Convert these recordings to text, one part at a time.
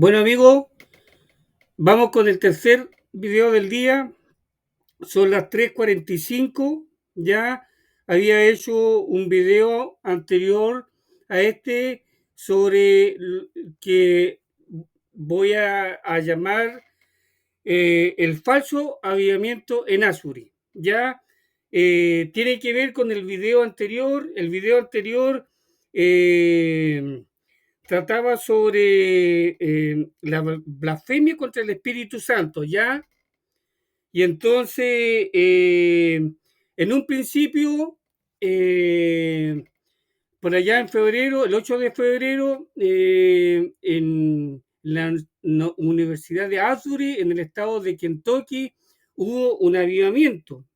Bueno, amigos, vamos con el tercer video del día. Son las 3:45. Ya había hecho un video anterior a este sobre que voy a llamar el falso avivamiento en Asbury. Ya tiene que ver con el video anterior. El video anterior trataba sobre la blasfemia contra el Espíritu Santo, ¿ya? Y entonces, en un principio, por allá en febrero, el 8 de febrero, en la Universidad de Asbury, en el estado de Kentucky, hubo un avivamiento.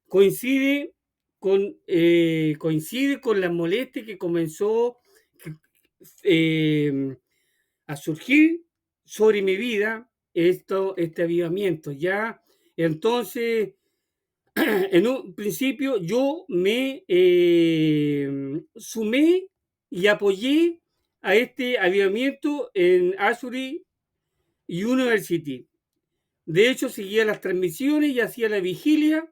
Coincide con la molestia que comenzó eh, a surgir sobre mi vida este avivamiento. Ya, entonces, en un principio yo me sumé y apoyé a este avivamiento en Asbury University. De hecho, seguía las transmisiones y hacía la vigilia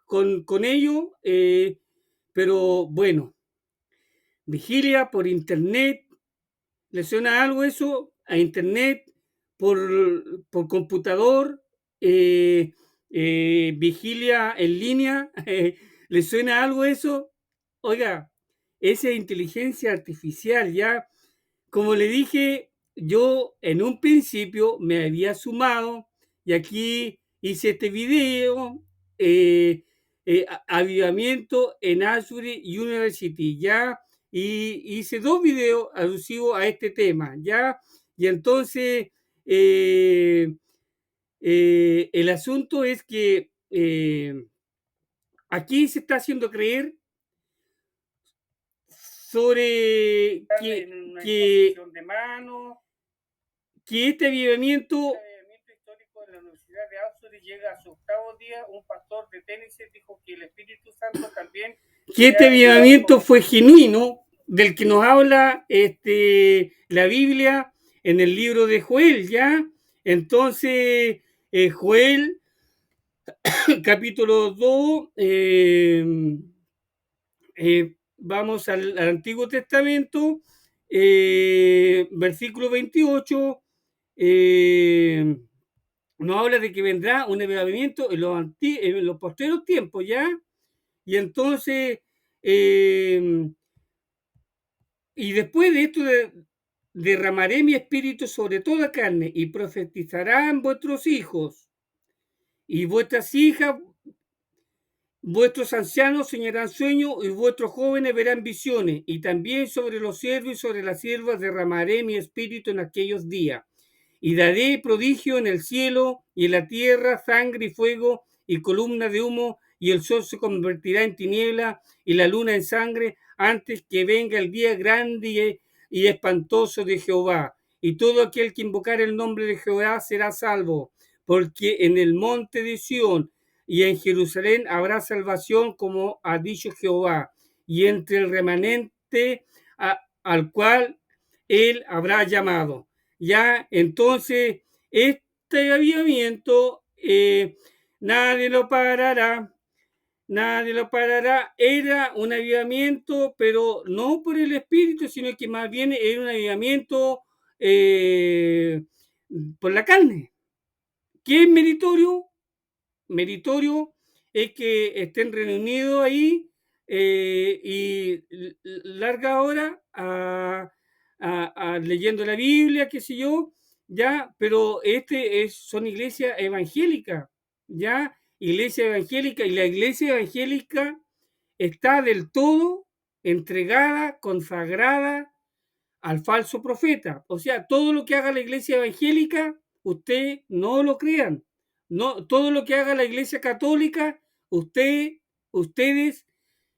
con ello, pero bueno, vigilia por internet. ¿Le suena algo eso? A internet, por computador, vigilia en línea. ¿Le suena algo eso? Oiga, esa inteligencia artificial ya, como le dije, yo en un principio me había sumado y aquí hice este video, avivamiento en Asbury University, ya, y hice dos videos alusivos a este tema, ya, y entonces el asunto es que aquí se está haciendo creer sobre de mano, que este avivamiento histórico de la Universidad de Oxford llega a su octavo día. Un pastor de Tennessee dijo que el Espíritu Santo también, que este avivamiento fue genuino, del que nos habla la Biblia en el libro de Joel, ¿ya? Entonces, Joel, capítulo 2, vamos al Antiguo Testamento, versículo 28, nos habla de que vendrá un avivamiento en los posteriores tiempos, ¿ya? Y entonces, y después de esto derramaré mi espíritu sobre toda carne y profetizarán vuestros hijos y vuestras hijas. Vuestros ancianos soñarán sueños y vuestros jóvenes verán visiones, y también sobre los siervos y sobre las siervas derramaré mi espíritu en aquellos días. Y daré prodigio en el cielo y en la tierra, sangre y fuego y columna de humo, y el sol se convertirá en tiniebla y la luna en sangre, antes que venga el día grande y espantoso de Jehová. Y todo aquel que invocar el nombre de Jehová será salvo, porque en el monte de Sión y en Jerusalén habrá salvación, como ha dicho Jehová, y entre el remanente al cual él habrá llamado. Ya, entonces, este avivamiento, nadie lo parará, nadie lo parará. Era un avivamiento, pero no por el Espíritu, sino que más bien era un avivamiento por la carne. ¿Qué es meritorio? Meritorio es que estén reunidos ahí y larga hora leyendo la Biblia, qué sé yo, ya, pero son iglesias evangélicas, ya, iglesia evangélica, y la iglesia evangélica está del todo entregada, consagrada al falso profeta. O sea, todo lo que haga la iglesia evangélica, usted no lo crean. No, todo lo que haga la iglesia católica, ustedes,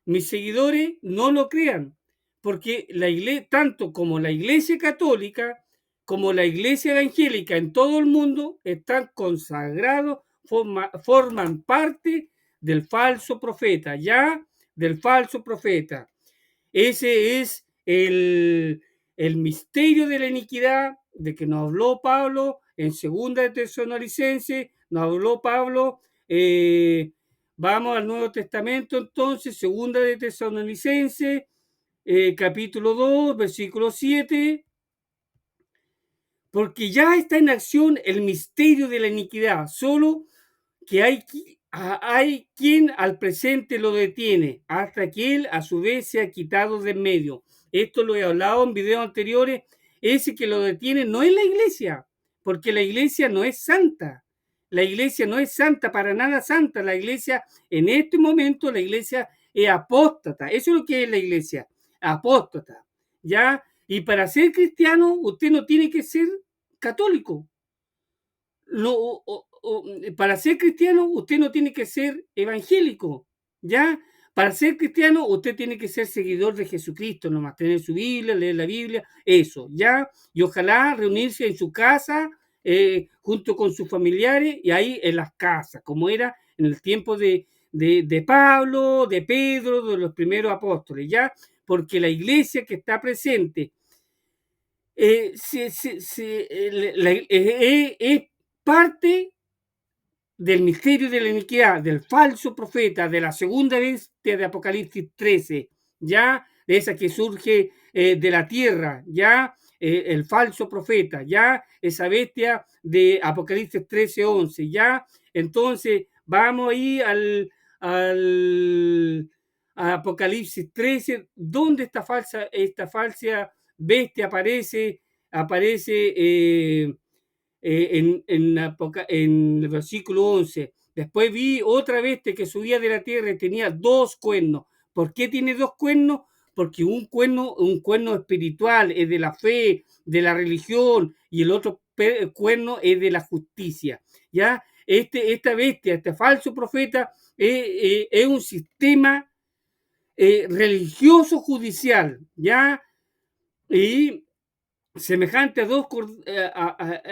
mis seguidores, no lo crean. Porque la iglesia, tanto como la iglesia católica, como la iglesia evangélica en todo el mundo, están consagrados, forman parte del falso profeta, ya del falso profeta. Ese es el misterio de la iniquidad, de que nos habló Pablo en segunda de Tesalonicenses, nos habló Pablo, vamos al Nuevo Testamento entonces, segunda de Tesalonicenses, capítulo 2, versículo 7, porque ya está en acción el misterio de la iniquidad, solo que hay quien al presente lo detiene, hasta que él a su vez se ha quitado de en medio. Esto lo he hablado en videos anteriores. Ese que lo detiene no es la iglesia, porque la iglesia no es santa. La iglesia no es santa, para nada santa. La iglesia, en este momento, la iglesia es apóstata. Eso es lo que es la iglesia, apóstata. ¿Ya? Y para ser cristiano, usted no tiene que ser católico. No, para ser cristiano, usted no tiene que ser evangélico, ¿ya? Para ser cristiano, usted tiene que ser seguidor de Jesucristo, nomás tener su Biblia, leer la Biblia, eso, ¿ya? Y ojalá reunirse en su casa, junto con sus familiares, y ahí en las casas, como era en el tiempo de Pablo, de Pedro, de los primeros apóstoles, ¿ya? Porque la iglesia que está presente es parte del misterio de la iniquidad, del falso profeta, de la segunda bestia de Apocalipsis 13, ya, de esa que surge de la tierra, ya, el falso profeta, ya, esa bestia de Apocalipsis 13, 11, ya. Entonces, vamos ahí al Apocalipsis 13, donde esta falsa bestia aparece en el versículo 11. Después vi otra bestia que subía de la tierra y tenía dos cuernos. ¿Por qué tiene dos cuernos? Porque un cuerno espiritual es de la fe, de la religión, y el otro cuerno es de la justicia. ¿Ya? Esta bestia, este falso profeta, es un sistema religioso judicial, ¿ya? Y semejante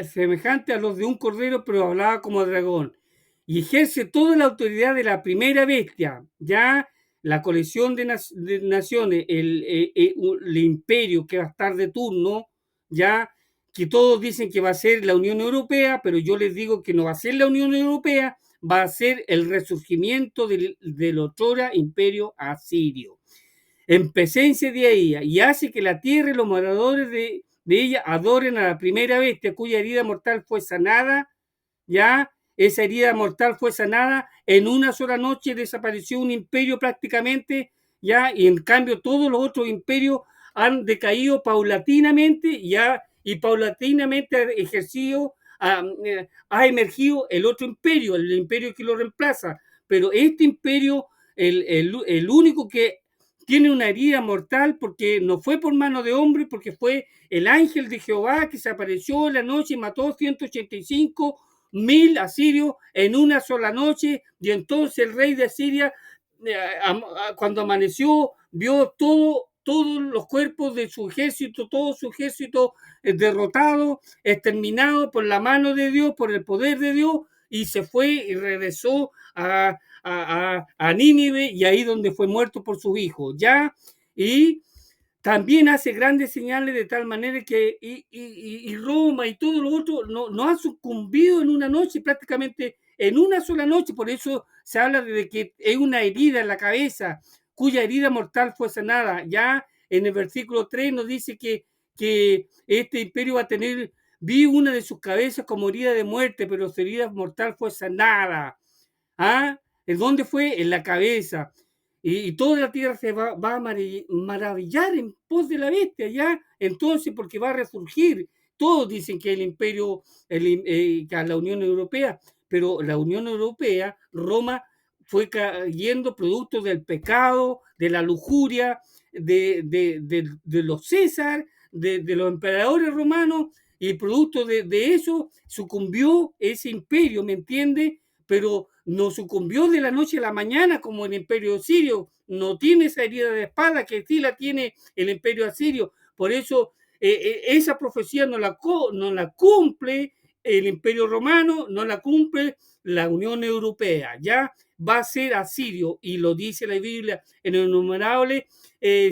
semejante a los de un cordero, pero hablaba como dragón. Y ejerce toda la autoridad de la primera bestia, ya la coalición de naciones, el imperio que va a estar de turno, ya que todos dicen que va a ser la Unión Europea, pero yo les digo que no va a ser la Unión Europea, va a ser el resurgimiento del otrora imperio asirio en presencia de ella, y hace que la tierra y los moradores de ella adoren a la primera bestia cuya herida mortal fue sanada, ya esa herida mortal fue sanada, en una sola noche desapareció un imperio prácticamente, ya, y en cambio todos los otros imperios han decaído paulatinamente, ya, y paulatinamente ha emergido el otro imperio, el imperio que lo reemplaza, pero este imperio, el único que tiene una herida mortal porque no fue por mano de hombre, porque fue el ángel de Jehová que se apareció en la noche y mató 185.000 asirios en una sola noche. Y entonces el rey de Asiria, cuando amaneció, vio todos los cuerpos de su ejército, todo su ejército derrotado, exterminado por la mano de Dios, por el poder de Dios, y se fue y regresó a Nínive, y ahí donde fue muerto por sus hijos, ¿ya? Y también hace grandes señales de tal manera que y Roma y todo lo otro no ha sucumbido en una noche, prácticamente en una sola noche. Por eso se habla de que es una herida en la cabeza, cuya herida mortal fue sanada. Ya en el versículo 3 nos dice que este imperio va a tener, vi una de sus cabezas como herida de muerte, pero su herida mortal fue sanada. ¿Ah? ¿En dónde fue? En la cabeza. Y toda la tierra se va a maravillar en pos de la bestia, ¿ya? Entonces, porque va a resurgir. Todos dicen que el imperio, que a la Unión Europea, pero la Unión Europea, Roma, fue cayendo producto del pecado, de la lujuria, de los César, de los emperadores romanos, y producto de eso sucumbió ese imperio, ¿me entiende? Pero no sucumbió de la noche a la mañana como el imperio sirio, no tiene esa herida de espada que sí la tiene el imperio asirio. Por eso esa profecía no la cumple el imperio romano, no la cumple la Unión Europea, ya va a ser asirio, y lo dice la Biblia en innumerables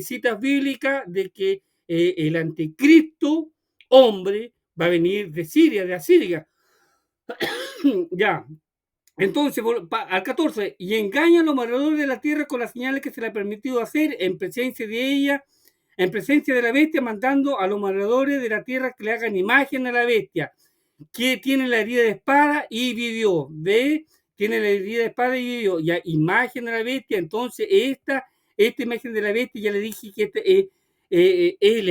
citas bíblicas de que el anticristo hombre va a venir de Siria, de Asiria. Ya, entonces, al 14, y engaña a los moradores de la tierra con las señales que se le ha permitido hacer en presencia de ella, en presencia de la bestia, mandando a los moradores de la tierra que le hagan imagen a la bestia, que tiene la herida de espada y vivió. ¿Ve? Tiene la herida de espada y vivió. Ya, imagen a la bestia. Entonces, esta imagen de la bestia, ya le dije que este es el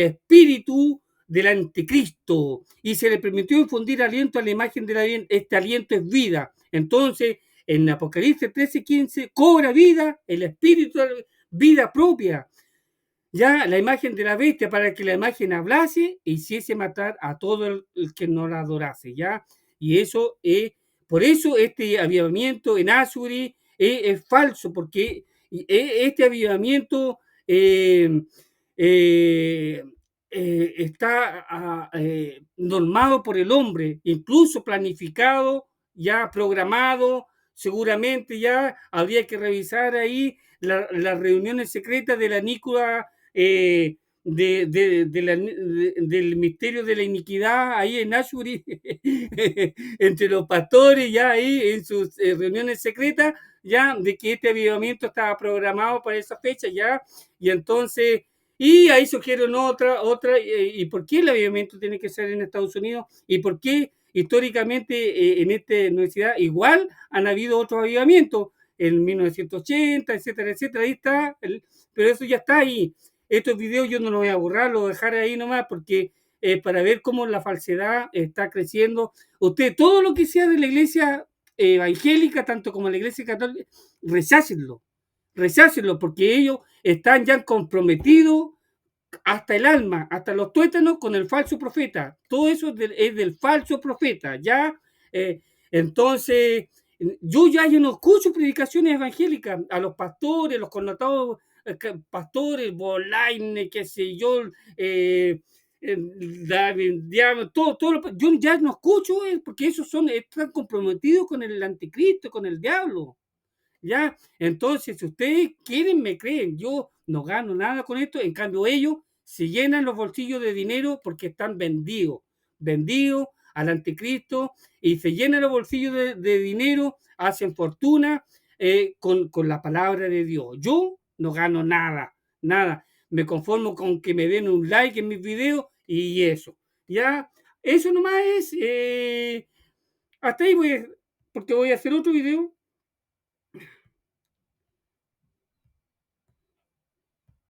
espíritu del anticristo, y se le permitió infundir aliento a la imagen de la bien. Este aliento es vida. Entonces, en Apocalipsis 13:15 cobra vida el espíritu, vida propia. Ya la imagen de la bestia, para que la imagen hablase e hiciese matar a todo el que no la adorase. Ya, y eso es, por eso este avivamiento en Asuri es falso, porque este avivamiento eh, eh, está normado por el hombre, incluso planificado, ya programado. Seguramente ya habría que revisar ahí las reuniones secretas de la Nícola, del misterio de la iniquidad ahí en Ashbury, entre los pastores, ya ahí en sus reuniones secretas, ya de que este avivamiento estaba programado para esa fecha, ya, y entonces, y ahí surgieron otra, y por qué el avivamiento tiene que ser en Estados Unidos, y por qué históricamente en esta universidad igual han habido otros avivamientos, en 1980, etcétera, etcétera, ahí está, pero eso ya está ahí. Estos videos yo no los voy a borrar, los dejaré ahí nomás, porque para ver cómo la falsedad está creciendo. Usted, todo lo que sea de la iglesia evangélica, tanto como la iglesia católica, rechácenlo, rechácenlo, porque ellos están ya comprometidos hasta el alma, hasta los tuétanos con el falso profeta. Todo eso es del falso profeta, ¿ya? Eh, entonces, yo no escucho predicaciones evangélicas a los pastores, los connotados pastores, Bolaine, qué sé yo, yo ya no escucho, porque esos están comprometidos con el anticristo, con el diablo. ¿Ya? Entonces, si ustedes quieren, me creen, yo no gano nada con esto, en cambio ellos se llenan los bolsillos de dinero porque están vendidos al anticristo, y se llenan los bolsillos de dinero, hacen fortuna con la palabra de Dios. Yo no gano nada, nada. Me conformo con que me den un like en mis videos y eso. ¿Ya? Eso nomás es. Hasta ahí porque voy a hacer otro video